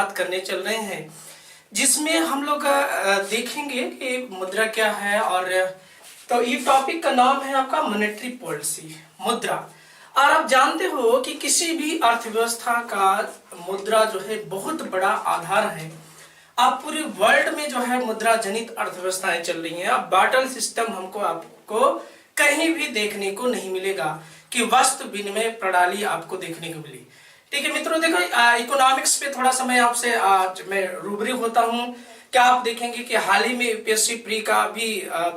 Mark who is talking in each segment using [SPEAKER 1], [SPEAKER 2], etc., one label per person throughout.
[SPEAKER 1] बात करने चल रहे हैं, जिसमें हम लोग देखेंगे कि मुद्रा क्या है। और तो ये टॉपिक का नाम है आपका मॉनेटरी पॉलिसी, मुद्रा। और आप जानते हो कि किसी भी अर्थव्यवस्था का मुद्रा जो है बहुत बड़ा आधार है। आप पूरे वर्ल्ड में जो है मुद्रा जनित अर्थव्यवस्थाएं चल रही हैं। अब बार्टर सिस्टम आपको कहीं भी देखने को नहीं मिलेगा कि वस्तु विनिमय प्रणाली आपको देखने को मिली। ठीक है मित्रों, देखो इकोनॉमिक्स पे थोड़ा सा मैं आपसे मैं रूबरू होता हूं। क्या आप देखेंगे कि हाल ही में यूपीएससी प्री का भी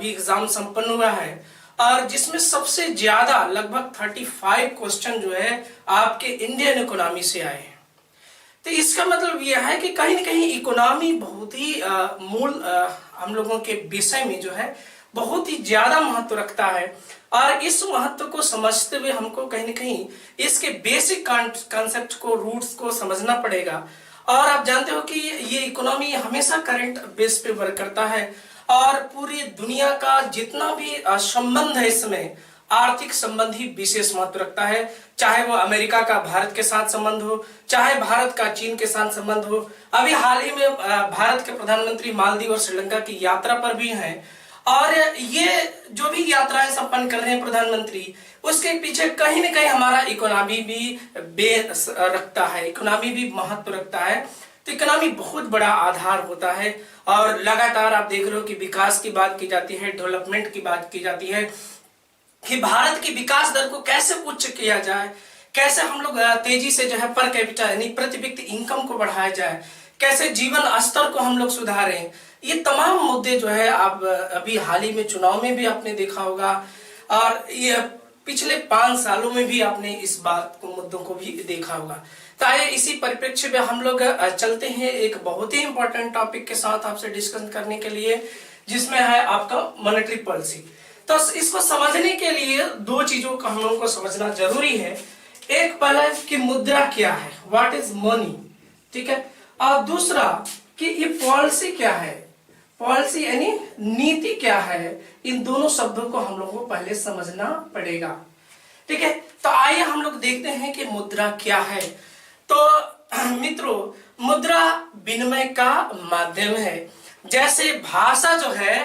[SPEAKER 1] एग्जाम संपन्न हुआ है, और जिसमें सबसे ज्यादा लगभग 35 क्वेश्चन जो है आपके इंडियन इकोनॉमी से आए हैं। तो इसका मतलब यह है कि कहीं ना कहीं इकोनॉमी बहुत ही मूल हम लोगों के विषय में जो है बहुत ही ज्यादा महत्व रखता है। और इस महत्व को समझते हुए हमको कहीं ना कहीं इसके बेसिक कॉन्सेप्ट को, रूट्स को समझना पड़ेगा। और आप जानते हो कि ये इकोनॉमी हमेशा करंट बेस पे वर्क करता है, और पूरी दुनिया का जितना भी संबंध है इसमें आर्थिक संबंध ही विशेष महत्व रखता है। चाहे वो अमेरिका का भारत के साथ संबंध हो, चाहे भारत का चीन के साथ संबंध हो। अभी हाल ही में भारत के प्रधानमंत्री मालदीव और श्रीलंका की यात्रा पर भी हैं, और ये जो भी यात्राएं संपन्न कर रहे हैं प्रधानमंत्री, उसके पीछे कहीं ना कहीं हमारा इकोनॉमी भी बेस रखता है, इकोनॉमी भी महत्व रखता है। तो इकोनॉमी बहुत बड़ा आधार होता है, और लगातार आप देख रहे हो कि विकास की बात की जाती है, डेवलपमेंट की बात की जाती है कि भारत की विकास दर को कैसे उच्च किया जाए, कैसे हम लोग तेजी से जो है पर कैपिटा यानी प्रति व्यक्ति इनकम को बढ़ाया जाए, कैसे जीवन स्तर को हम लोग सुधारें। ये तमाम मुद्दे जो है आप अभी हाल ही में चुनाव में भी आपने देखा होगा, और ये पिछले 5 सालों में भी आपने इस बात को, मुद्दों को भी देखा होगा। तो आइए इसी परिप्रेक्ष्य में हम लोग चलते हैं एक बहुत ही इंपॉर्टेंट टॉपिक के साथ आपसे डिस्कस करने के लिए, जिसमें है आपका मॉनेटरी पॉलिसी। तो इसको समझने के लिए 2 चीजों का हम लोगों को समझना जरूरी है। एक पहला है कि मुद्रा क्या है, व्हाट इज मनी, ठीक है। और दूसरा कि ये पॉलिसी क्या है, पॉलिसी यानी नीति क्या है। इन दोनों शब्दों को हम लोगों को पहले समझना पड़ेगा, ठीक है। तो आइए हम लोग देखते हैं कि मुद्रा क्या है। तो मित्रों, मुद्रा विनिमय का माध्यम है। जैसे भाषा जो है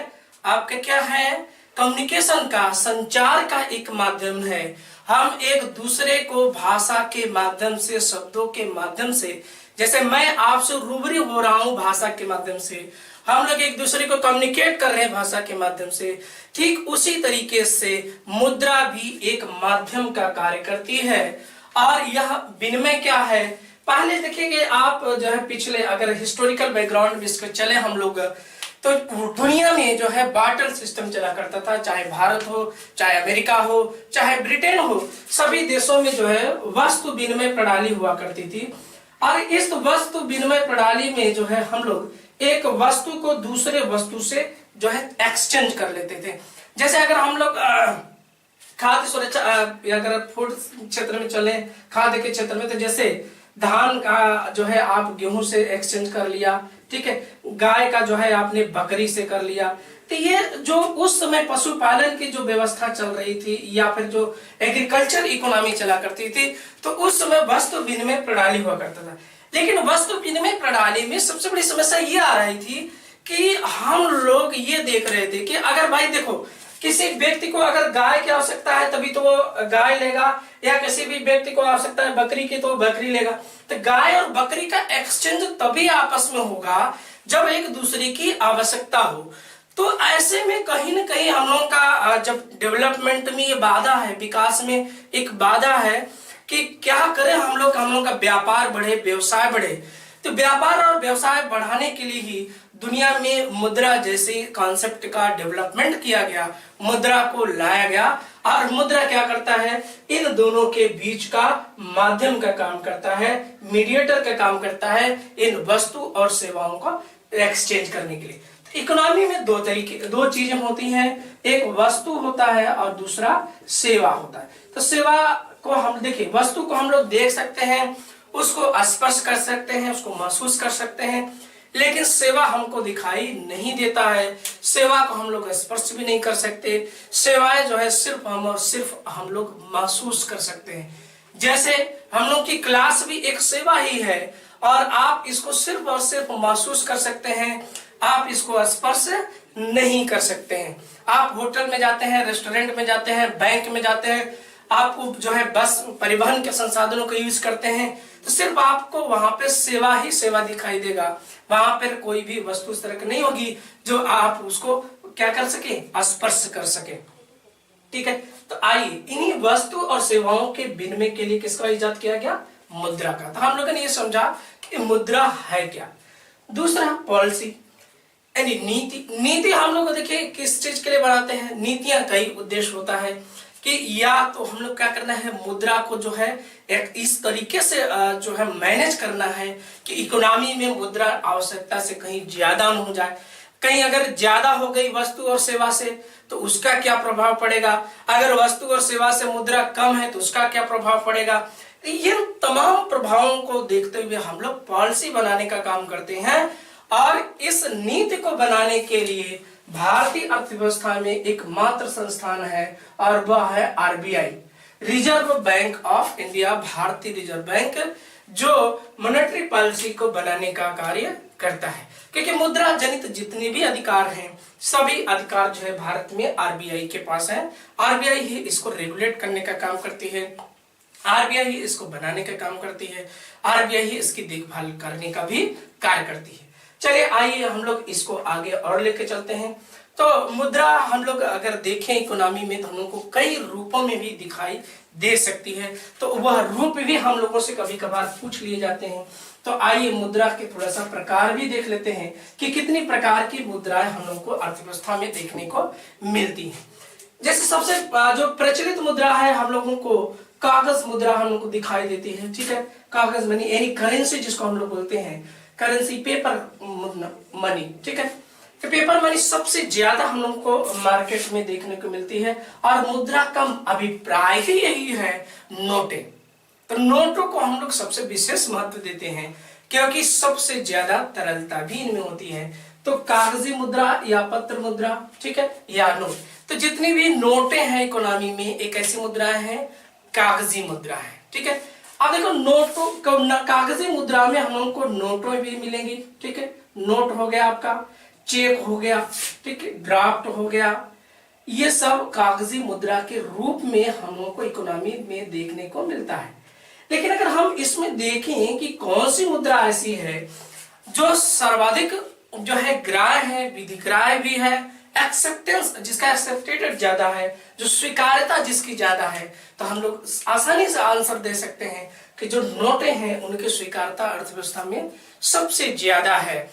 [SPEAKER 1] आपका क्या है, कम्युनिकेशन का, संचार का एक माध्यम है। हम एक दूसरे को भाषा के माध्यम से, शब्दों के माध्यम से, जैसे मैं आपसे रूबरू हो रहा हूं भाषा के माध्यम से, हम लोग एक दूसरे को कम्युनिकेट कर रहे हैं भाषा के माध्यम से, ठीक उसी तरीके से मुद्रा भी एक माध्यम का कार्य करती है। और यह विनिमय क्या है, पहले देखिए आप जो है पिछले अगर हिस्टोरिकल बैकग्राउंड में इसको चले हम लोग, तो दुनिया में जो है बार्टर सिस्टम चला करता था। चाहे भारत हो, चाहे अमेरिका हो, चाहे ब्रिटेन हो, सभी देशों में जो है वस्तु विनिमय प्रणाली हुआ करती थी। और इस वस्तु विनिमय प्रणाली में जो है हम लोग एक वस्तु को दूसरे वस्तु से जो है एक्सचेंज कर लेते थे। जैसे अगर हम लोग खाद्य सुरक्षा अगर फूड क्षेत्र में चले, खाद्य के क्षेत्र में, तो जैसे धान का जो है आप गेहूं से एक्सचेंज कर लिया, ठीक है। गाय का जो है आपने बकरी से कर लिया। तो ये जो उस समय पशुपालन की जो व्यवस्था चल रही थी, या फिर जो एग्रीकल्चर इकोनॉमी चला करती थी, तो उस समय वस्तु विनिमय प्रणाली हुआ करता था। लेकिन वस्तु विनिमय प्रणाली में सबसे बड़ी समस्या ये आ रही थी कि हम लोग ये देख रहे थे कि अगर भाई देखो, किसी व्यक्ति को अगर गाय की आवश्यकता है तभी तो वो गाय लेगा, या किसी भी व्यक्ति को आवश्यकता है बकरी की तो वो बकरी लेगा। तो गाय और बकरी का एक्सचेंज तभी आपस में होगा जब एक दूसरे की आवश्यकता हो। तो ऐसे में कहीं ना कहीं हम लोगों का जब डेवलपमेंट में ये बाधा है, विकास में एक बाधा है कि क्या करें हम लोग का व्यापार बढ़े, व्यवसाय बढ़े। तो व्यापार और व्यवसाय बढ़ाने के लिए ही दुनिया में मुद्रा जैसे कॉन्सेप्ट का डेवलपमेंट किया गया, मुद्रा को लाया गया। और मुद्रा क्या करता है, इन दोनों के बीच का माध्यम का काम करता है, मीडिएटर का काम करता है इन वस्तु और सेवाओं का एक्सचेंज करने के लिए। तो इकोनॉमी में 2 चीजें होती हैं, एक वस्तु होता है और दूसरा सेवा होता है। तो सेवा को हम देखिए, वस्तु को हम लोग देख सकते हैं, उसको स्पर्श कर सकते हैं, उसको महसूस कर सकते हैं, लेकिन सेवा हमको दिखाई नहीं देता है। सेवा को हम लोग स्पर्श भी नहीं कर सकते। सेवाएं जो है सिर्फ हम लोग महसूस कर सकते हैं। जैसे हम लोग की क्लास भी एक सेवा ही है, और आप इसको सिर्फ और सिर्फ महसूस कर सकते हैं, आप इसको स्पर्श नहीं कर सकते हैं। आप होटल में जाते हैं, रेस्टोरेंट में जाते हैं, बैंक में जाते हैं, आपको जो है बस परिवहन के संसाधनों का यूज करते हैं, तो सिर्फ आपको वहां पे सेवा ही सेवा दिखाई देगा। वहां पर कोई भी वस्तु इस तरह की नहीं होगी जो आप उसको क्या कर सके, स्पर्श कर सके। ठीक है, तो आइए इन्हीं वस्तु और सेवाओं के विनिमय के लिए किसका इजाद किया गया, मुद्रा का। तो हम लोगों ने ये समझा कि मुद्रा है क्या। दूसरा पॉलिसी यानी नीति। नीति हम लोग देखिए किस चीज के लिए बनाते हैं, नीतियां कई उद्देश्य होता है कि या तो हम लोग क्या करना है, मुद्रा को जो है एक इस तरीके से जो है मैनेज करना है कि इकोनॉमी में मुद्रा आवश्यकता से कहीं ज्यादा न हो जाए। कहीं अगर ज्यादा हो गई वस्तु और सेवा से तो उसका क्या प्रभाव पड़ेगा, अगर वस्तु और सेवा से मुद्रा कम है तो उसका क्या प्रभाव पड़ेगा। ये तमाम प्रभावों को देखते हुए हम लोग पॉलिसी बनाने का काम करते हैं। और इस नीति को बनाने के लिए भारतीय अर्थव्यवस्था में एकमात्र संस्थान है और वह है RBI, reserve bank of India, भारतीय रिजर्व बैंक, जो मॉनेटरी पॉलिसी को बनाने का कार्य करता है। क्योंकि मुद्रा जनित जितने भी अधिकार हैं सभी अधिकार जो है भारत में आरबीआई के पास है। आरबीआई ही इसको रेगुलेट करने का काम करती है, आरबीआई ही इसको बनाने का काम करती है, आरबीआई ही इसकी देखभाल करने का भी कार्य करती है। चलिए आइए हम लोग इसको आगे और लेके चलते हैं। तो मुद्रा हम लोग अगर देखें इकोनॉमी में तो हम लोग को कई रूपों में भी दिखाई दे सकती है, तो वह रूप भी हम लोगों से कभी कभार पूछ लिए जाते हैं। तो आइए मुद्रा के थोड़ा सा प्रकार भी देख लेते हैं कि कितनी प्रकार की मुद्राएं हम लोग को अर्थव्यवस्था में देखने को मिलती हैं। जैसे सबसे जो प्रचलित मुद्रा है हम लोगों को कागज मुद्रा हम लोग को दिखाई देती है। ठीक है, कागज मनी यानी करेंसी जिसको हम लोग बोलते हैं, करेंसी पेपर मनी। ठीक है, तो पेपर मनी सबसे ज्यादा हम लोग को मार्केट में देखने को मिलती है। और मुद्रा का अभिप्राय ही यही है, नोटें। तो नोटों को हम लोग सबसे विशेष महत्व देते हैं क्योंकि सबसे ज्यादा तरलता भी इनमें होती है। तो कागजी मुद्रा या पत्र मुद्रा, ठीक है, या नोट, तो जितनी भी नोटें हैं इकोनॉमी में एक ऐसी मुद्राएं हैं कागजी मुद्रा है। ठीक है, अब देखो नोटों कागजी मुद्रा में हम लोग को नोटों भी मिलेंगी। ठीक है, नोट हो गया आपका, चेक हो गया, ठीक है, ड्राफ्ट हो गया, ये सब कागजी मुद्रा के रूप में हम लोग को इकोनॉमी में देखने को मिलता है। लेकिन अगर हम इसमें देखें कि कौन सी मुद्रा ऐसी है जो सर्वाधिक जो है ग्राह्य है, विधिग्राह्य भी है, एक्सेप्टेंस जिसका एक्सेप्टेड ज्यादा है, जो स्वीकार्यता जिसकी ज्यादा है, तो हम लोग आसानी से आंसर दे सकते हैं कि जो नोटें हैं उनकी स्वीकार्यता अर्थव्यवस्था में सबसे ज्यादा है।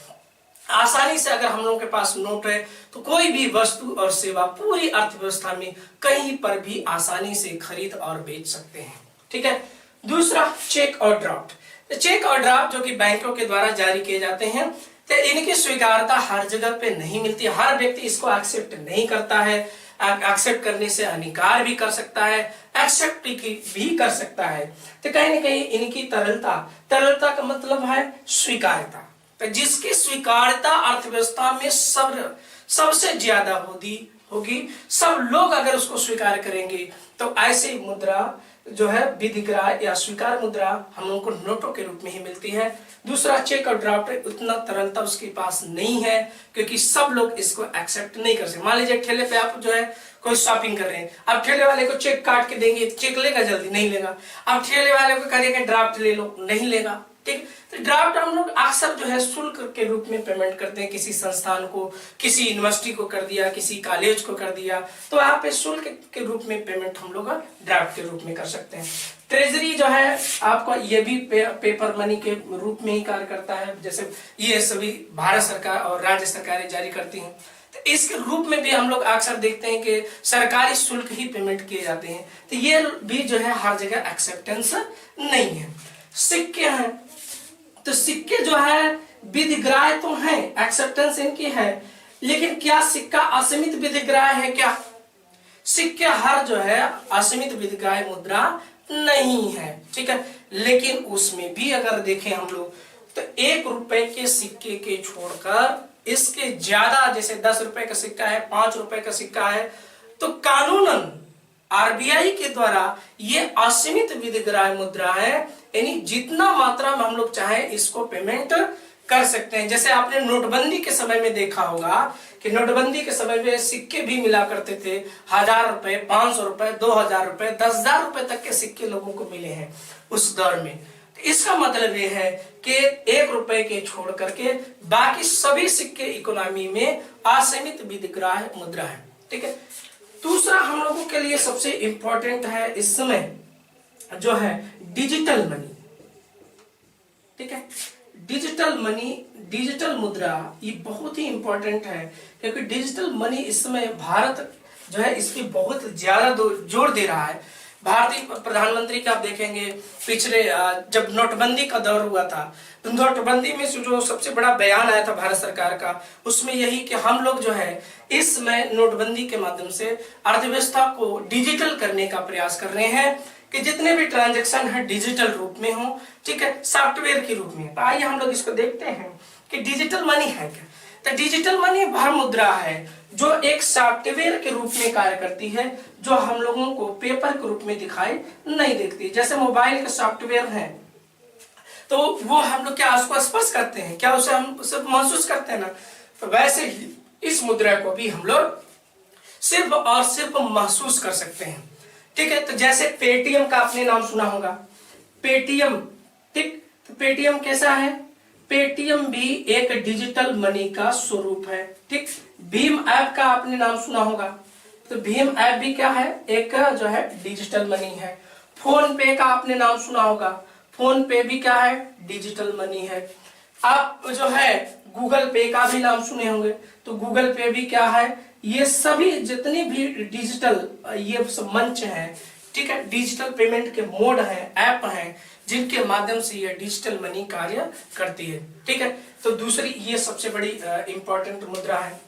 [SPEAKER 1] आसानी से अगर हम लोगों के पास नोट है तो कोई भी वस्तु और सेवा पूरी अर्थव्यवस्था में कहीं पर भी आसानी से खरीद और बेच सकते हैं। ठीक है, दूसरा चेक और ड्राफ्ट। चेक और ड्राफ्ट जो कि बैंकों के द्वारा जारी किए जाते हैं, तो इनकी स्वीकार्यता हर जगह पे नहीं मिलती, हर व्यक्ति इसको एक्सेप्ट नहीं करता है, एक्सेप्ट करने से अनिकार भी कर सकता है, एक्सेप्ट भी कर सकता है। तो कहीं ना कहीं इनकी तरलता का मतलब है स्वीकार्यता। तो जिसकी स्वीकार्यता अर्थव्यवस्था में सबसे ज्यादा होगी, सब लोग अगर उसको स्वीकार करेंगे तो ऐसे मुद्रा जो है विधिग्राह्य या स्वीकार मुद्रा हम लोगों को नोटों के रूप में ही मिलती है। दूसरा चेक और ड्राफ्ट, उतना तरलता उसके पास नहीं है क्योंकि सब लोग इसको एक्सेप्ट नहीं कर सकते। मान लीजिए ठेले पे आप जो है कोई शॉपिंग कर रहे हैं, अब ठेले वाले को चेक काट के देंगे, चेक लेगा जल्दी नहीं लेगा। अब ठेले वाले को कहेंगे ड्राफ्ट ले लो, नहीं लेगा। ठीक, तो ड्राफ्ट हम लोग अक्सर जो है शुल्क के रूप में पेमेंट करते हैं। किसी संस्थान को, किसी यूनिवर्सिटी को कर दिया, किसी कॉलेज को कर दिया, तो यहाँ पे शुल्क के रूप में पेमेंट हम लोग ड्राफ्ट के रूप में कर सकते हैं। ट्रेजरी जो है आपको ये भी पेपर मनी के रूप में ही कार्य करता है, जैसे ये सभी भारत सरकार और राज्य सरकारें जारी करती हैं। तो इसके रूप में भी हम लोग अक्सर देखते हैं कि सरकारी शुल्क ही पेमेंट किए जाते हैं। तो ये भी जो है हर जगह एक्सेप्टेंस नहीं है। सिक्के हैं, तो सिक्के जो है विधिग्राह्य तो है, एक्सेप्टेंस इनकी है, लेकिन क्या सिक्का असीमित विधिग्राह्य है क्या? सिक्के हर जो है असीमित विधिग्राह्य मुद्रा नहीं है। ठीक है, लेकिन उसमें भी अगर देखें हम लोग तो 1 रुपए के सिक्के के छोड़कर इसके ज्यादा, जैसे 10 रुपए का सिक्का है, 5 रुपए का सिक्का है, तो कानूनन आरबीआई के द्वारा ये असीमित विधिग्राह्य मुद्रा है, यानी जितना मात्रा में हम लोग चाहे इसको पेमेंट कर सकते हैं। जैसे आपने नोटबंदी के समय में देखा होगा कि नोटबंदी के समय में सिक्के भी मिला करते थे, 1000 रुपए, 500 रुपए, 2000 रुपए, 10,000 रुपए तक के सिक्के लोगों को मिले हैं उस दौर में। तो इसका मतलब ये है कि 1 रुपए के छोड़ करके बाकी सभी सिक्के इकोनॉमी में असीमित विधिग्राह्य मुद्रा है। ठीक है, दूसरा हम लोगों के लिए सबसे इंपॉर्टेंट है इस समय जो है डिजिटल मनी। ठीक है, डिजिटल मनी, डिजिटल मुद्रा ये बहुत ही इंपॉर्टेंट है, क्योंकि डिजिटल मनी इस समय भारत जो है इस पे बहुत ज्यादा जोर दे रहा है। भारतीय प्रधानमंत्री का आप देखेंगे पिछले जब नोटबंदी का दौर हुआ था, तो नोटबंदी में जो सबसे बड़ा बयान आया था भारत सरकार का, उसमें यही कि हम लोग जो है इस समय नोटबंदी के माध्यम से अर्थव्यवस्था को डिजिटल करने का प्रयास कर रहे हैं कि जितने भी ट्रांजैक्शन है डिजिटल रूप में हो। ठीक है, सॉफ्टवेयर के रूप में। तो आइए हम लोग इसको देखते हैं कि डिजिटल मनी है क्या। तो डिजिटल मनी वह मुद्रा है जो एक सॉफ्टवेयर के रूप में कार्य करती है, जो हम लोगों को पेपर के रूप में दिखाई नहीं देती। जैसे मोबाइल के सॉफ्टवेयर हैं तो वो हम लोग क्या उसको स्पर्श करते हैं, क्या उसे हम सिर्फ महसूस करते हैं ना, तो वैसे ही इस मुद्रा को भी हम लोग सिर्फ और सिर्फ महसूस कर सकते हैं। ठीक है, तो जैसे पेटीएम का आपने नाम सुना होगा, पेटीएम। ठीक, तो पेटीएम कैसा है? पेटीएम भी एक डिजिटल मनी का स्वरूप है। ठीक, भीम ऐप का आपने नाम सुना होगा, तो भीम ऐप भी क्या है? एक जो है डिजिटल मनी है। फोन पे का आपने नाम सुना होगा, फोन पे भी क्या है? डिजिटल मनी है। आप जो है गूगल पे का भी नाम सुने होंगे, तो गूगल पे भी क्या है? ये सभी जितनी भी डिजिटल ये सब मंच हैं, ठीक है, डिजिटल पेमेंट के मोड हैं, ऐप हैं, जिनके माध्यम से ये डिजिटल मनी कार्य करती है। ठीक है, तो दूसरी ये सबसे बड़ी इंपॉर्टेंट मुद्रा है।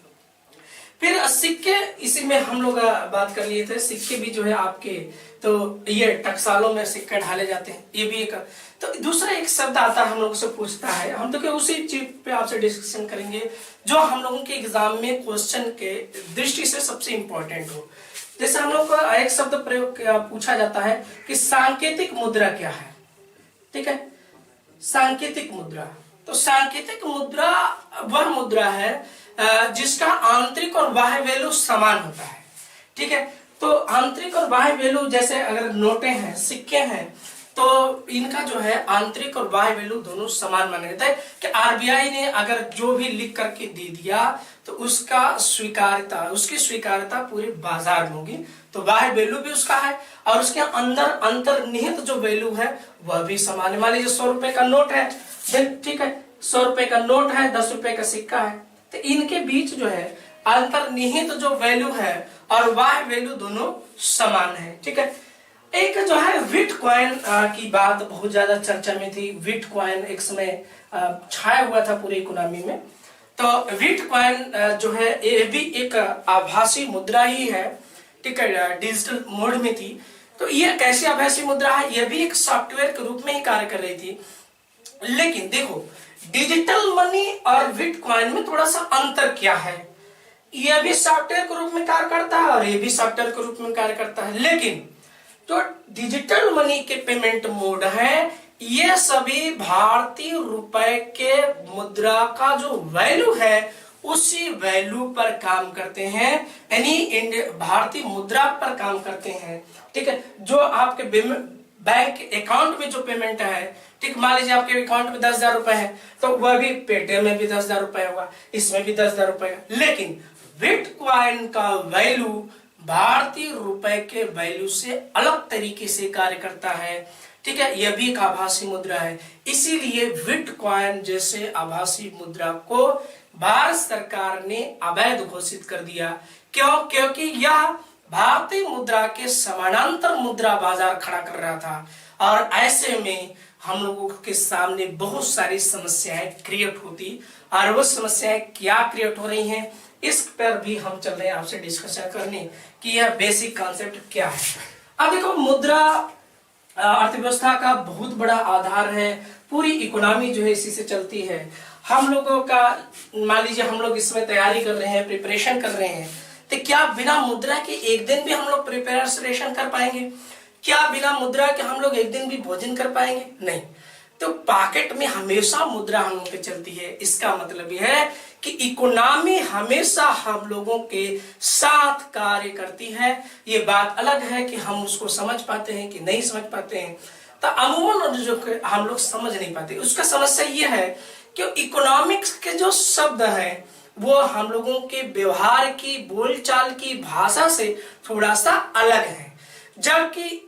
[SPEAKER 1] फिर सिक्के, इसी में हम लोग बात कर लिए थे, सिक्के भी जो है आपके, तो ये टकसालों में सिक्के ढाले जाते हैं, ये भी एक। तो दूसरा एक शब्द आता है हम लोगों से पूछता है, हम तो क्या उसी चीज पे आपसे डिस्कशन करेंगे जो हम लोगों के एग्जाम में क्वेश्चन के दृष्टि से सबसे इंपॉर्टेंट हो। जैसे हम लोग को एक शब्द प्रयोग पूछा जाता है कि सांकेतिक मुद्रा क्या है। ठीक है, सांकेतिक मुद्रा, तो सांकेतिक मुद्रा वह मुद्रा है जिसका आंतरिक और बाह्य वैल्यू समान होता है। ठीक है, तो आंतरिक और बाह्य वैल्यू, जैसे अगर नोटें हैं, सिक्के हैं, तो इनका जो है आंतरिक और बाह्य वैल्यू दोनों समान माना जाता है कि आरबीआई ने अगर जो भी लिख करके दे दिया तो उसकी स्वीकार्यता पूरे बाजार में होगी, तो बाह्य वैल्यू भी उसका है और उसके अंदर अंतर्निहित जो वैल्यू है वह भी समान है। मान लीजिए 100 रुपए का नोट है, ठीक है, 100 रुपए का नोट है, 10 रुपए का सिक्का है, तो इनके बीच जो है अंतर्निहित जो वैल्यू है और बाह्य वैल्यू दोनों समान है। ठीक है, एक जो है बिटकॉइन की बात बहुत ज्यादा चर्चा में थी। बिटकॉइन एक समय छाया हुआ था पूरे इकोनॉमी में। तो बिटकॉइन जो है ये भी एक आभासी मुद्रा ही है। ठीक है, डिजिटल मोड में थी। तो ये कैसी आभासी मुद्रा है? यह भी एक सॉफ्टवेयर के रूप में ही कार्य कर रही थी। लेकिन देखो, डिजिटल मनी और बिटकॉइन में थोड़ा सा अंतर क्या है? यह भी सॉफ्टवेयर के रूप में कार्य करता है और ये भी सॉफ्टवेयर के रूप में कार्य करता है, लेकिन जो डिजिटल मनी के पेमेंट मोड है, ये सभी भारतीय रुपए के मुद्रा का जो वैल्यू है उसी वैल्यू पर काम करते हैं, यानी भारतीय मुद्रा पर काम करते हैं। ठीक है, जो आपके बैंक अकाउंट में जो पेमेंट है, ठीक, मान लीजिए आपके अकाउंट में 10,000 रुपए है, तो वह भी पेटीएम में भी 10,000 रुपए होगा, इसमें भी 10,000 रुपए, लेकिन बिटकॉइन का वैल्यू भारतीय रुपए के वैल्यू से अलग तरीके से कार्य करता है। ठीक है, यह भी एक आभासी मुद्रा है। इसीलिए बिटकॉइन जैसे आभासी मुद्रा को भारत सरकार ने अवैध घोषित कर दिया। क्यों? क्योंकि यह भारतीय मुद्रा के समानांतर मुद्रा बाजार खड़ा कर रहा था और ऐसे में हम लोगों के सामने बहुत सारी समस्याएं क्रिएट होती, और वो समस्याएं क्या क्रिएट हो रही हैं इस पर भी हम चल रहे हैं आपसे डिस्कशन करने कि यह बेसिक कॉन्सेप्ट क्या है। अब देखो, मुद्रा अर्थव्यवस्था का बहुत बड़ा आधार है, पूरी इकोनॉमी जो है इसी से चलती है। हम लोगों का मान लीजिए हम लोग इसमें तैयारी कर रहे हैं, प्रिपरेशन कर रहे हैं, तो क्या बिना मुद्रा के एक दिन भी हम लोग प्रिपरेशन कर पाएंगे? क्या बिना मुद्रा के हम लोग एक दिन भी भोजन कर पाएंगे? नहीं। तो पॉकेट में हमेशा मुद्रा हम लोग के चलती है। इसका मतलब यह है कि इकोनॉमी हमेशा हम लोगों के साथ कार्य करती है। ये बात अलग है कि हम उसको समझ पाते हैं कि नहीं समझ पाते हैं। तो अमूमन जो हम लोग समझ नहीं पाते, उसका समस्या ये है कि इकोनॉमिक्स के जो शब्द हैं वो हम लोगों के व्यवहार की, बोलचाल की भाषा से थोड़ा सा अलग है। जबकि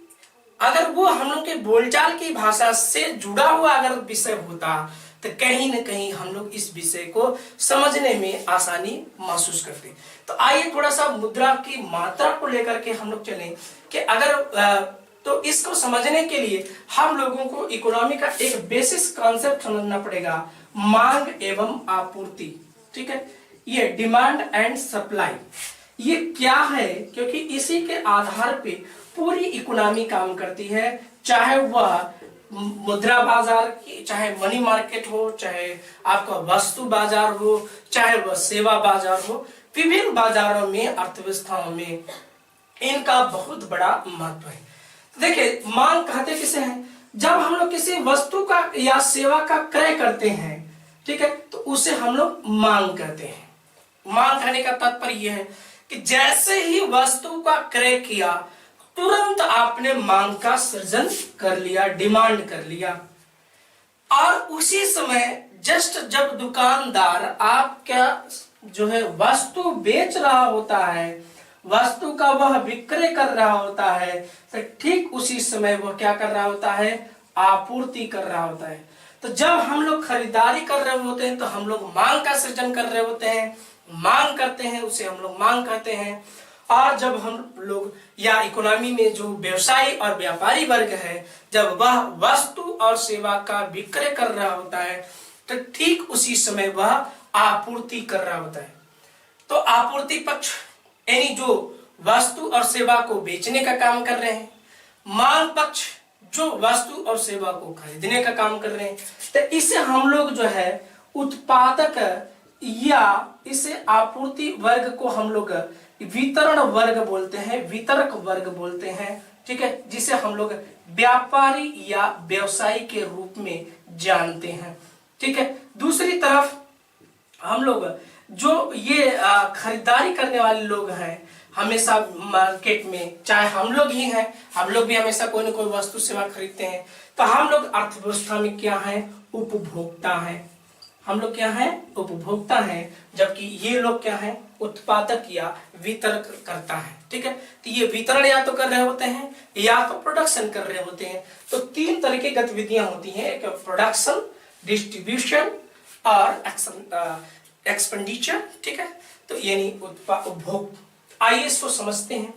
[SPEAKER 1] अगर वो हम लोग के बोलचाल की भाषा से जुड़ा हुआ अगर विषय होता तो कहीं न कहीं हम लोग इस विषय को समझने में आसानी महसूस करते। तो आइए थोड़ा सा मुद्रा की मात्रा को लेकर के हम लोग चलें कि अगर तो इसको समझने के लिए हम लोगों को इकोनॉमी का एक बेसिस कॉन्सेप्ट समझना पड़ेगा, मांग एवं आपूर्ति। ठीक है, ये डिमांड एंड सप्लाई ये क्या है, क्योंकि इसी के आधार पे पूरी इकोनॉमी काम करती है। चाहे वह मुद्रा बाजार की, चाहे मनी मार्केट हो, चाहे आपका वस्तु बाजार हो, चाहे वह सेवा बाजार हो, विभिन्न बाजारों में, अर्थव्यवस्थाओं में इनका बहुत बड़ा महत्व है। देखिए, मांग कहते किसे हैं? जब हम लोग किसी वस्तु का या सेवा का क्रय करते हैं, ठीक है, तो उसे हम लोग मांग कहते हैं। मांग कहने का तात्पर्य यह है कि जैसे ही वस्तु का क्रय किया तुरंत आपने मांग का सृजन कर लिया, डिमांड कर लिया। और उसी समय जस्ट जब दुकानदार आपका जो है वस्तु बेच रहा होता है, वस्तु का वह विक्रय कर रहा होता है, तो ठीक उसी समय वह क्या कर रहा होता है? आपूर्ति कर रहा होता है। तो जब हम लोग खरीदारी कर रहे होते हैं तो हम लोग मांग का सृजन कर रहे होते हैं, मांग करते हैं, उसे हम लोग मांग कहते हैं। और जब हम लोग या इकोनॉमी में जो व्यवसायी और व्यापारी वर्ग है, जब वह वस्तु और सेवा का विक्रय कर रहा होता है तो ठीक उसी समय वह आपूर्ति कर रहा होता है। तो आपूर्ति पक्ष यानी जो वस्तु और सेवा को बेचने का काम कर रहे हैं, मांग पक्ष जो वस्तु और सेवा को खरीदने का काम कर रहे हैं। तो इसे हम लोग जो है उत्पादक या इसे आपूर्ति वर्ग को हम लोग वितरण वर्ग बोलते हैं, वितरक वर्ग बोलते हैं। ठीक है, जिसे हम लोग व्यापारी या व्यवसायी के रूप में जानते हैं। ठीक है, दूसरी तरफ हम लोग जो ये खरीदारी करने वाले लोग हैं, हमेशा मार्केट में चाहे हम लोग ही हैं, हम लोग भी हमेशा कोई ना कोई वस्तु सेवा खरीदते हैं। तो हम लोग अर्थव्यवस्था में क्या है? उपभोक्ता हैं। हम लोग क्या हैं? उपभोक्ता हैं। जबकि ये लोग क्या हैं? उत्पादक या वितरक करता है। ठीक है, तो ये वितरण या तो कर रहे होते हैं या तो प्रोडक्शन कर रहे होते हैं। तो तीन तरह की गतिविधियां होती हैं, एक प्रोडक्शन, डिस्ट्रीब्यूशन और एक्सपेंडिचर। ठीक है, तो यानी उपभोग। आइए इसको समझते हैं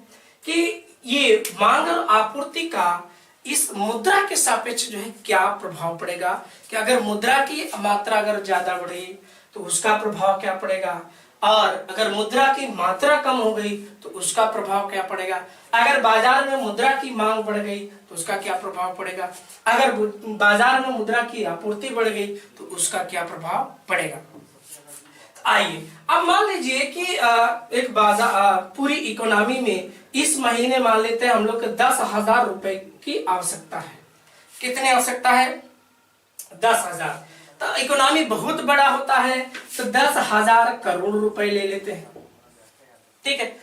[SPEAKER 1] कि ये मांग और आपूर्ति का इस मुद्रा के सापेक्ष जो है क्या प्रभाव पड़ेगा। कि अगर मुद्रा की मात्रा अगर ज्यादा बढ़ी तो उसका प्रभाव क्या पड़ेगा, और अगर मुद्रा की मात्रा कम हो गई तो उसका प्रभाव क्या पड़ेगा। अगर बाजार में मुद्रा की मांग बढ़ गई तो उसका क्या प्रभाव पड़ेगा, अगर बाजार में मुद्रा की आपूर्ति बढ़ गई तो उसका क्या प्रभाव पड़ेगा। आइए अब मान लीजिए कि एक बाजार पूरी इकोनॉमी में इस महीने मान लेते हैं हम लोग को 10,000 रुपए की आवश्यकता है। कितनी आवश्यकता है? 10,000। तो इकोनॉमी बहुत बड़ा होता है तो 10,000 करोड़ रुपए ले लेते हैं। ठीक है,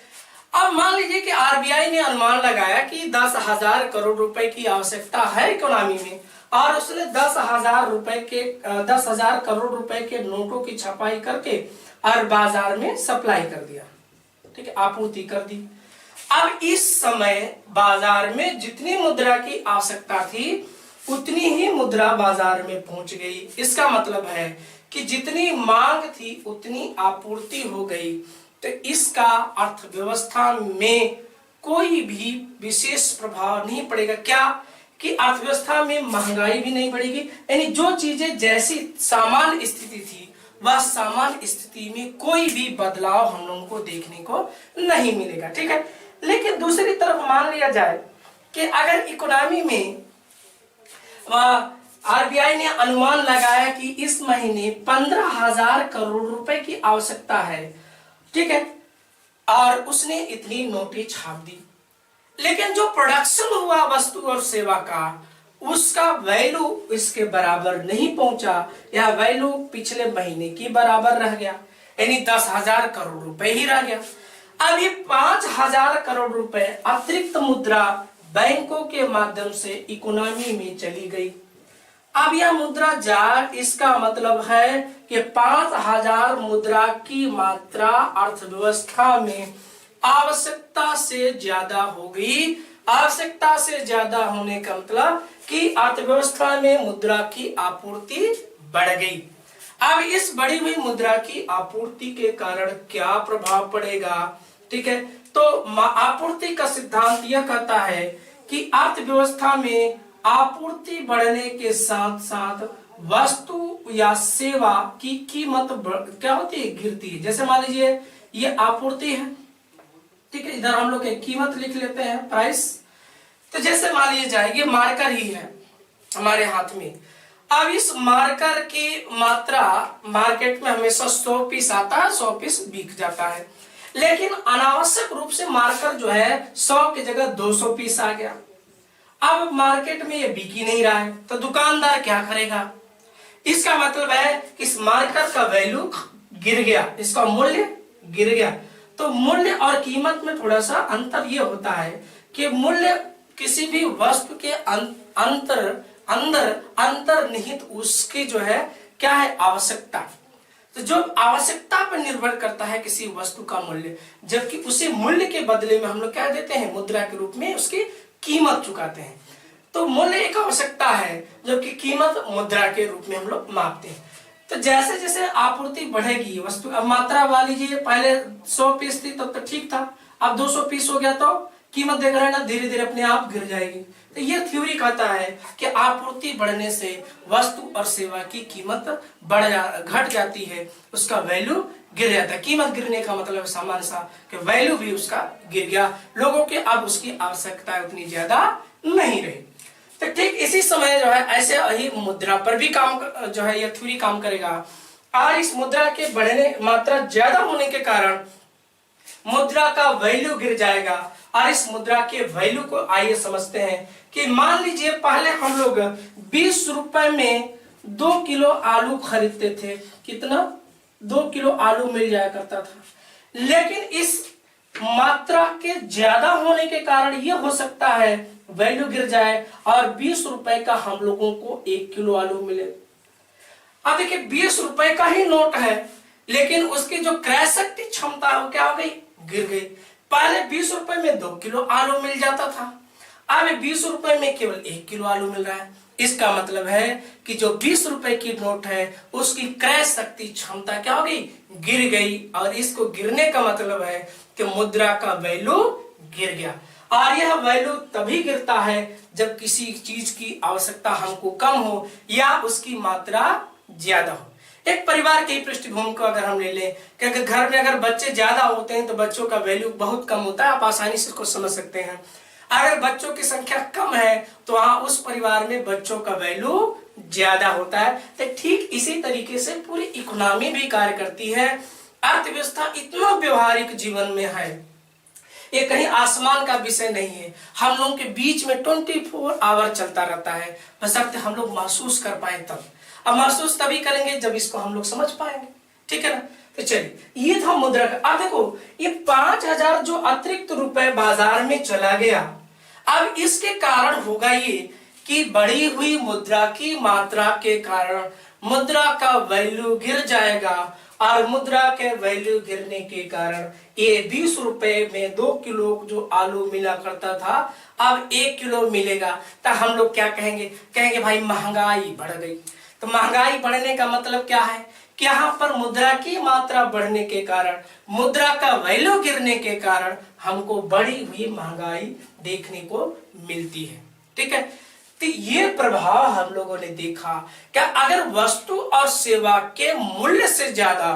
[SPEAKER 1] अब मान लीजिए कि आरबीआई ने अनुमान लगाया कि 10,000 करोड़ रुपए की आवश्यकता है इकोनॉमी में, और उसने 10,000 करोड़ रुपए के नोटों की छपाई करके और बाजार में सप्लाई कर दिया। ठीक है, आपूर्ति कर दी। अब इस समय बाजार में जितनी मुद्रा की आवश्यकता थी उतनी ही मुद्रा बाजार में पहुंच गई। इसका मतलब है कि जितनी मांग थी उतनी आपूर्ति हो गई। तो इसका अर्थव्यवस्था में कोई भी विशेष प्रभाव नहीं पड़ेगा। क्या कि अर्थव्यवस्था में महंगाई भी नहीं बढ़ेगी, यानी जो चीजें जैसी सामान्य स्थिति थी वह सामान्य स्थिति में कोई भी बदलाव हम लोगों को देखने को नहीं मिलेगा। ठीक है, लेकिन दूसरी तरफ मान लिया जाए कि अगर इकोनॉमी में आरबीआई ने अनुमान लगाया कि इस महीने 15,000 करोड़ रुपए की आवश्यकता है। ठीक है, और उसने इतनी नोटें छाप दी। लेकिन जो प्रोडक्शन हुआ वस्तु और सेवा का, उसका वैल्यू इसके बराबर नहीं पहुंचा, या वैल्यू पिछले महीने की बराबर रह गया, यानी 10,000 करोड़ रुपए ही रह गया। अब ये 5,000 करोड़ रुपए अतिरिक्त मुद्रा बैंकों के माध्यम से इकोनॉमी में चली गई। अब यह मुद्रा जाल, इसका मतलब है कि 5,000 मुद्रा की मात्रा अर्थव्यवस्था में आवश्यकता से ज्यादा हो गई। आवश्यकता से ज्यादा होने का मतलब कि अर्थव्यवस्था में मुद्रा की आपूर्ति बढ़ गई। अब इस बढ़ी हुई मुद्रा की आपूर्ति के कारण क्या प्रभाव पड़ेगा? ठीक है, तो आपूर्ति का सिद्धांत यह कहता है कि अर्थव्यवस्था में आपूर्ति बढ़ने के साथ साथ वस्तु या सेवा की कीमत क्या होती है? गिरती है। जैसे मान लीजिए ये आपूर्ति है, ठीक है, इधर हम लोग एक कीमत लिख लेते हैं, प्राइस। तो जैसे मान लीजिए जाए ये मार्कर ही है हमारे हाथ में। अब इस मार्कर की मात्रा मार्केट में हमेशा 100 पीस आता है, 100 पीस बिक जाता है, लेकिन अनावश्यक रूप से मार्कर जो है 100 की जगह 200 पीस आ गया। अब मार्केट में ये बिक ही नहीं रहा है, तो दुकानदार क्या करेगा? इसका मतलब है कि इस मार्कर का वैल्यू गिर गया, इसका मूल्य गिर गया। तो मूल्य और कीमत में थोड़ा सा अंतर ये होता है कि मूल्य किसी भी वस्तु के अंदर अंतर्निहित उसकी जो है क्या है? आवश्यकता। तो जो आवश्यकता पर निर्भर करता है किसी वस्तु का मूल्य, जबकि उसी मूल्य के बदले में हम लोग क्या देते हैं? मुद्रा के रूप में उसकी कीमत चुकाते हैं। तो मूल्य एक आवश्यकता है, जबकि कीमत मुद्रा के रूप में हम लोग मापते हैं। तो जैसे जैसे आपूर्ति बढ़ेगी वस्तु, अब मात्रा मान लीजिए पहले 100 पीस थी तब तो ठीक था, अब 200 पीस हो गया तो कीमत देख रहे हैं ना, धीरे धीरे अपने आप गिर जाएगी। तो ये थ्योरी कहता है कि आपूर्ति बढ़ने से वस्तु और सेवा की कीमत घट जाती है, उसका वैल्यू गिर जाता है। कीमत गिरने का मतलब सामान्य सा कि वैल्यू भी उसका गिर गया, लोगों के अब उसकी आवश्यकता उतनी ज्यादा नहीं रही। तो ठीक इसी समय जो है ऐसे ही मुद्रा पर भी काम जो है यह थ्योरी काम करेगा। और इस मुद्रा के बढ़ने मात्रा ज्यादा होने के कारण मुद्रा का वैल्यू गिर जाएगा। और इस मुद्रा के वैल्यू को आइए समझते हैं कि मान लीजिए पहले हम लोग 20 रुपए में 2 किलो आलू खरीदते थे। कितना? 2 किलो आलू मिल जाया करता था, लेकिन इस मात्रा के ज्यादा होने के कारण यह हो सकता है वैल्यू गिर जाए और 20 रुपए का हम लोगों को 1 किलो आलू मिले। अब देखिए 20 रुपए का ही नोट है, लेकिन उसकी जो क्रय शक्ति क्षमता है वो क्या हो गई? गिर गई। पहले 20 रुपए में 2 किलो आलू मिल जाता था, अब 20 रुपए में केवल 1 किलो आलू मिल रहा है। इसका मतलब है कि जो 20 रुपए की नोट है उसकी क्रय शक्ति क्षमता क्या हो गई? गिर गई। और इसको गिरने का मतलब है कि मुद्रा का वैल्यू गिर गया। और यह वैल्यू तभी गिरता है जब किसी चीज की आवश्यकता हमको कम हो या उसकी मात्रा ज्यादा हो। एक परिवार की पृष्ठभूमि को अगर हम ले लें कि अगर घर में अगर बच्चे ज्यादा होते हैं तो बच्चों का वैल्यू बहुत कम होता है, आप आसानी से इसको समझ सकते हैं। अगर बच्चों की संख्या कम है तो वहां उस परिवार में बच्चों का वैल्यू ज्यादा होता है। तो ठीक इसी तरीके से पूरी इकोनॉमी भी कार्य करती है। अर्थव्यवस्था इतना व्यवहारिक जीवन में है, ये कहीं आसमान का विषय नहीं है। हम लोगों के बीच में 24 आवर चलता रहता है, बशर्ते हम लोग महसूस कर पाए तब। अब महसूस तभी करेंगे जब इसको हम लोग समझ पाएंगे, ठीक है ना। तो चलिए ये था मुद्रा का। अब देखो ये 5,000 जो अतिरिक्त रुपए बाजार में चला गया, अब इसके कारण होगा ये कि बढ़ी हुई मुद्रा की मात्रा के कारण मुद्रा का वैल्यू गिर जाएगा। और मुद्रा के वैल्यू गिरने के कारण ये 20 रुपए में 2 किलो जो आलू मिला करता था अब 1 किलो मिलेगा। तो हम लोग क्या कहेंगे? कहेंगे भाई महंगाई बढ़ गई। तो महंगाई बढ़ने का मतलब क्या है कि यहाँ पर मुद्रा की मात्रा बढ़ने के कारण, मुद्रा का वैल्यू गिरने के कारण हमको बढ़ी हुई महंगाई देखने को मिलती है, ठीक है। तो ये प्रभाव हम लोगों ने देखा कि अगर वस्तु और सेवा के मूल्य से ज्यादा,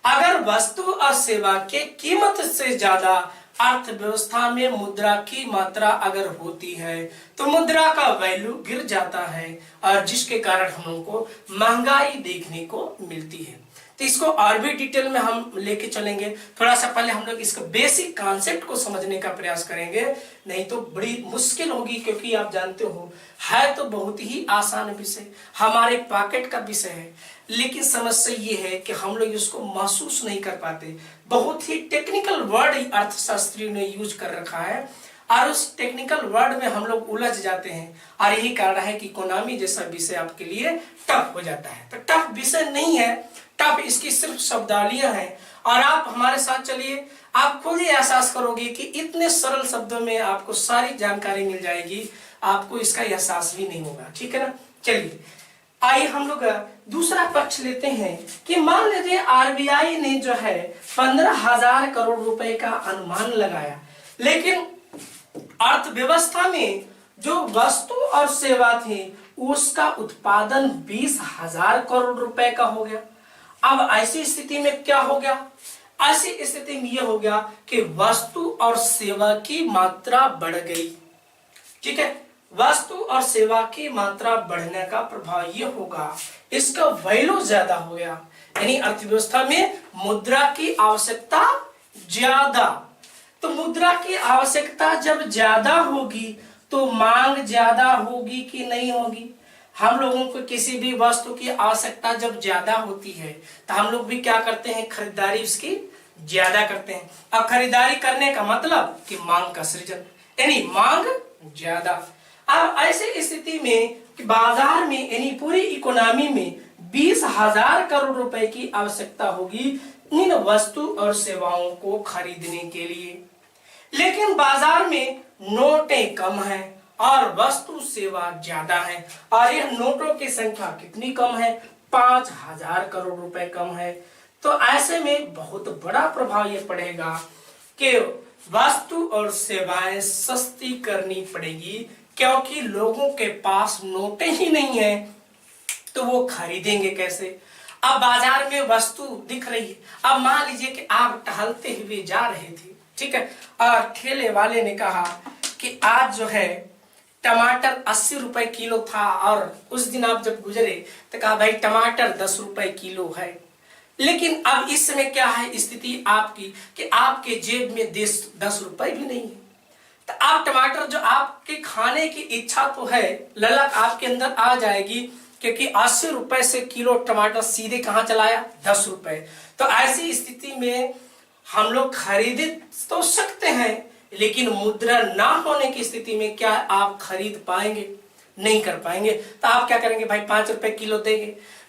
[SPEAKER 1] अगर वस्तु और सेवा के कीमत से ज्यादा अर्थव्यवस्था में मुद्रा की मात्रा अगर होती है तो मुद्रा का वैल्यू गिर जाता है और जिसके कारण हम लोगों को महंगाई देखने को मिलती है। तो इसको और भी डिटेल में हम लेके चलेंगे। थोड़ा सा पहले हम लोग इसका बेसिक कॉन्सेप्ट को समझने का प्रयास करेंगे, नहीं तो बड़ी मुश्किल होगी, क्योंकि आप जानते हो है तो बहुत ही आसान विषय, हमारे पॉकेट का विषय है, लेकिन समस्या ये है कि हम लोग इसको महसूस नहीं कर पाते। बहुत ही टेक्निकल वर्ड अर्थशास्त्रियों ने यूज कर रखा है और उस टेक्निकल वर्ड में हम लोग उलझ जाते हैं, और यही कारण है कि इकोनॉमी जैसा विषय आपके लिए टफ हो जाता है। तो टफ विषय नहीं है, टफ इसकी सिर्फ शब्दावलियां हैं, और आप हमारे साथ चलिए, आप खुद ही एहसास करोगे कि इतने सरल शब्दों में आपको सारी जानकारी मिल जाएगी, आपको इसका एहसास भी नहीं होगा। ठीक है ना, चलिए आइए हम लोग दूसरा पक्ष लेते हैं कि मान लीजिए आरबीआई ने जो है 15,000 करोड़ रुपए का अनुमान लगाया, लेकिन अर्थव्यवस्था में जो वस्तु और सेवा थी उसका उत्पादन 20,000 करोड़ रुपए का हो गया। अब ऐसी स्थिति में क्या हो गया? ऐसी स्थिति में यह हो गया कि वस्तु और सेवा की मात्रा बढ़ गई। ठीक है, वस्तु और सेवा की मात्रा बढ़ने का प्रभाव यह होगा, इसका वैल्यू ज्यादा हो गया, यानी अर्थव्यवस्था में मुद्रा की आवश्यकता ज्यादा। तो मुद्रा की आवश्यकता जब ज्यादा होगी तो मांग ज्यादा होगी कि नहीं होगी? हम लोगों को किसी भी वस्तु की आवश्यकता जब ज्यादा होती है तो हम लोग भी क्या करते हैं, खरीदारी उसकी ज्यादा करते हैं। अब खरीदारी करने का मतलब कि मांग का सृजन, यानी मांग ज्यादा। अब ऐसी स्थिति में कि बाजार में यानी पूरी इकोनॉमी में 20,000 करोड़ रुपए की आवश्यकता होगी इन वस्तु और सेवाओं को खरीदने के लिए, लेकिन बाजार में नोटें कम हैं और वस्तु सेवा ज्यादा है, और यह नोटों की संख्या कितनी कम है? 5,000 करोड़ रुपए कम है। तो ऐसे में बहुत बड़ा प्रभाव यह पड़ेगा कि वस्तु और सेवाएं सस्ती करनी पड़ेगी, क्योंकि लोगों के पास नोटें ही नहीं है तो वो खरीदेंगे कैसे? अब बाजार में वस्तु दिख रही है, अब मान लीजिए कि आप टहलते हुए जा रहे थे, ठीक है, और ठेले वाले ने कहा कि आज जो है टमाटर 80 रुपए किलो था, और उस दिन आप जब गुजरे तो कहा भाई टमाटर 10 रुपए किलो है। लेकिन अब इस समय क्या है स्थिति आपकी कि आपके जेब में 10 रुपए भी नहीं है, तो आप टमाटर जो आपके खाने की इच्छा तो है, ललक आपके अंदर आ जाएगी, क्योंकि 80 रुपए से किलो टमाटर सीधे कहां चलाया? 10 रुपए। तो ऐसी स्थिति में हम लोग खरीद तो सकते हैं, लेकिन मुद्रा ना होने की स्थिति में क्या आप खरीद पाएंगे? नहीं कर पाएंगे। तो आप क्या करेंगे भाई? 5 रुपए किलो देंगे,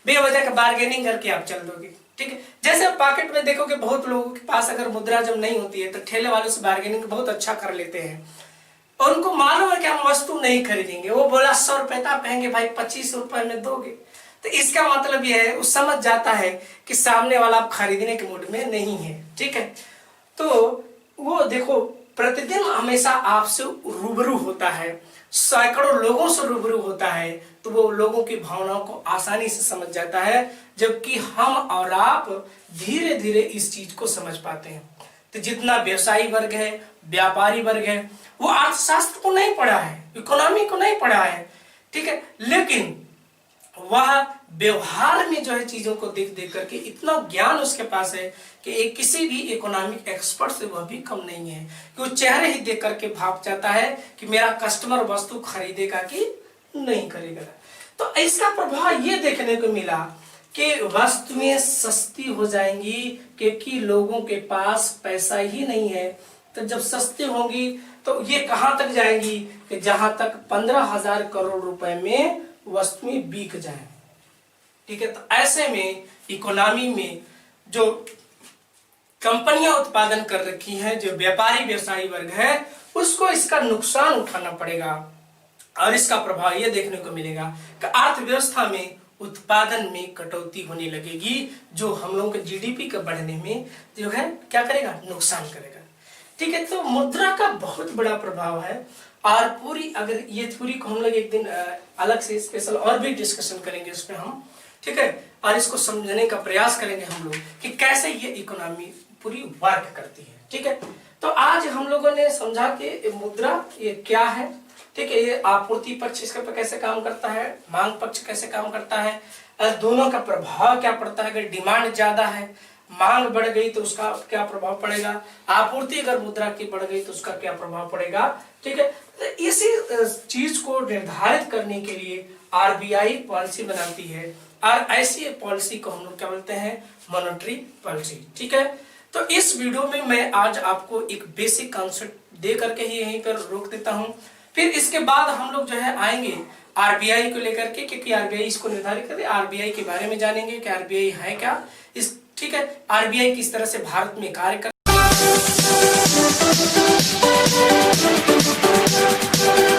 [SPEAKER 1] बेवजह का बार्गेनिंग करके आप चल दोगे। ठीक है, जैसे आप पॉकेट में देखोगे बहुत लोगों के पास अगर मुद्रा जब नहीं होती है तो ठेले वालों से बार्गेनिंग बहुत अच्छा कर लेते हैं, और उनको मालूम है कि हम वस्तु नहीं खरीदेंगे। वो बोला 100 रुपए था, कहेंगे भाई 25 रुपए में दोगे। तो इसका मतलब यह है, वो समझ जाता है कि सामने वाला आप खरीदने के मूड में नहीं है। ठीक है, तो वो देखो प्रतिदिन हमेशा आपसे रूबरू होता है, सैकड़ों लोगों से रूबरू होता है, तो वो लोगों की भावनाओं को आसानी से समझ जाता है, जबकि हम और आप धीरे धीरे इस चीज को समझ पाते हैं। तो जितना व्यवसायी वर्ग है, व्यापारी वर्ग है, वो अर्थशास्त्र को नहीं पढ़ा है, इकोनॉमी को नहीं पढ़ा है, ठीक है, लेकिन वह व्यवहार में जो है चीजों को देख देख करके इतना ज्ञान उसके पास है कि एक किसी भी इकोनॉमिक एक्सपर्ट से वह भी कम नहीं है, कि वो चेहरे ही देख करके भाग जाता है कि मेरा कस्टमर वस्तु खरीदेगा कि नहीं खरीदेगा। तो इसका प्रभाव ये देखने को मिला कि वस्तुएं सस्ती हो जाएंगी, क्योंकि लोगों के पास पैसा ही नहीं है। तो जब सस्ती होंगी तो ये कहां तक जाएंगी कि जहां तक 15,000 करोड़ रुपए में वस्तुएं बिक जाए। ठीक है, तो ऐसे में इकोनॉमी में जो कंपनियां उत्पादन कर रखी हैं, जो व्यापारी व्यवसायी वर्ग है, उसको इसका नुकसान उठाना पड़ेगा, और इसका प्रभाव यह देखने को मिलेगा कि अर्थव्यवस्था में उत्पादन में कटौती होने लगेगी, जो हम लोगों के जीडीपी का बढ़ने में जो है क्या करेगा? नुकसान करेगा। ठीक है, तो मुद्रा का बहुत बड़ा प्रभाव है, और पूरी अगर ये थ्योरी को हम लोग एक दिन अलग से स्पेशल और भी डिस्कशन करेंगे इसमें हम, ठीक है, और इसको समझने का प्रयास करेंगे हम लोग कि कैसे ये इकोनॉमी पूरी वर्क करती है। ठीक है, तो आज हम लोगों ने समझा कि मुद्रा ये क्या है, ठीक है, ये आपूर्ति पक्ष इसके पर कैसे काम करता है, मांग पक्ष कैसे काम करता है, दोनों का प्रभाव क्या पड़ता है। अगर डिमांड ज्यादा है, मांग बढ़ गई तो उसका क्या प्रभाव पड़ेगा, आपूर्ति अगर मुद्रा की बढ़ गई तो उसका क्या प्रभाव पड़ेगा। ठीक है, तो इसी चीज को निर्धारित करने के लिए आरबीआई पॉलिसी बनाती है, और ऐसी पॉलिसी को हम लोग क्या बोलते हैं, मॉनेटरी पॉलिसी। ठीक है, तो इस वीडियो में मैं आज आपको एक बेसिक कॉन्सेप्ट दे करके ही यहीं पर रोक देता हूं। फिर इसके बाद हम लोग जो है आएंगे आरबीआई को लेकर के, क्योंकि आरबीआई इसको निर्धारित करती है। आरबीआई के बारे में जानेंगे कि आरबीआई है क्या, इस ठीक है, आरबीआई किस तरह से भारत में कार्य कर